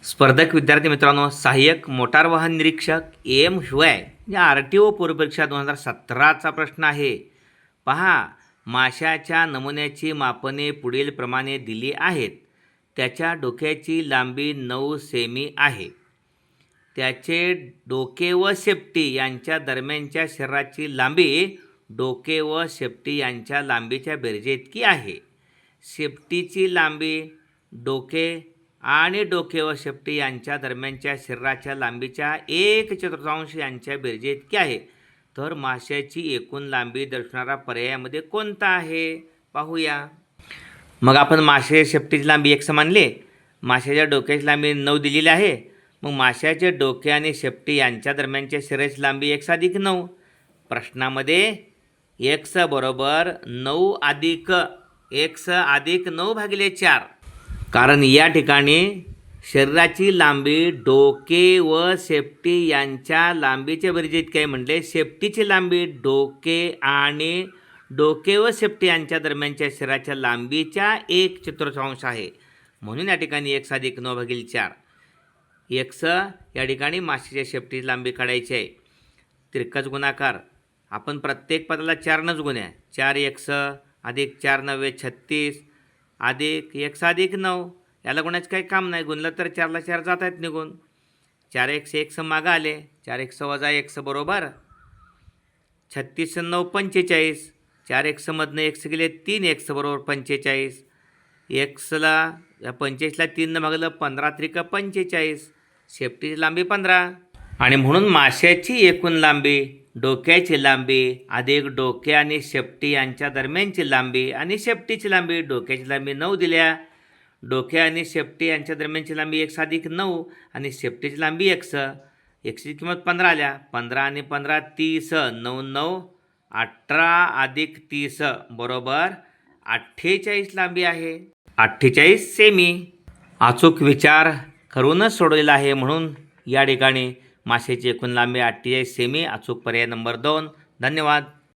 स्पर्धक विद्यार्थी मित्रांनो, सहाय्यक मोटार वाहन निरीक्षक एम शिवाय या RTO पूर्वपरीक्षा 2017चा प्रश्न आहे. पहा, माशाच्या नमुन्याची मापने पुढील प्रमाणे दिली आहेत. त्याच्या डोक्याची लांबी 9 सेमी आहे. त्याचे डोके व शेपटी यांच्या दरम्यानच्या शरीराची लांबी डोके व शेपटी यांच्या लांबीच्या बेरजेइतकी आहे. शेपटीची लांबी डोके आणि डोके व शेपटी यांच्या दरम्यानच्या शरीराच्या लांबीच्या 1/4 यांच्या बेरजेइतकी आहे. तर माशाची एकूण लांबी दर्शवणारा पर्यायामध्ये कोणता आहे पाहूया. मग आपण माशाच्या शेपटीची लांबी 1 मानली, माशाच्या डोक्याची लांबी 9 दिलेली आहे. मग माशाचे डोके आणि शेपटी यांच्या दरम्यानच्या शरीराची लांबी 1 + 9. प्रश्नामध्ये x बरोबर 9 अधिक x अधिक 9/4, कारण या ठिकाणी शरीराची लांबी डोके व शेपटी यांच्या लांबीच्या बेरजेइतकी आहे. म्हणजे शेपटीची लांबी डोके व शेपटी यांच्या दरम्यानच्या शरीराच्या लांबीच्या 1/4 आहे. म्हणून या ठिकाणी x अधिक 9/4. x या ठिकाणी माशाच्या शेपटीची लांबी काढायची आहे. तिरकस गुणाकार आपण प्रत्येक पदाला 4नंच गुण्या. 4x अधिक 4 × 9 = 36 अधिक x अधिक 9. याला गुणायचं काही काम नाही. गुणलं तर 4ला 4 जात आहेत निघून. 4x 1 मागं आले. 4x वजा x बरोबर 36 × 9 = 45. 4x मधनं x गेले 3x बरोबर 45. xला 45ला 3 भागलं 15 × 3 = 45. शेपटीची लांबी 15. आणि म्हणून माशाची एकूण लांबी डोक्याची लांबी अधिक डोके आणि शेपटी यांच्या दरम्यानची लांबी आणि शेपटीची लांबी डोक्याची लांबी 9 दिल्या. डोके आणि शेपटी यांच्या दरम्यानची लांबी 1 अधिक 9 आणि शेपटीची लांबी x. xची किंमत 15 आल्या. 15 आणि 15 30. 9 9 18 अधिक 30 बरोबर 48 लांबी आहे. 48 सेमी. अचूक विचार करूनच सोडवलेला आहे. म्हणून या ठिकाणी माशाची एकूण लांबी 48 सेमी. अचूक पर्याय नंबर 2. धन्यवाद.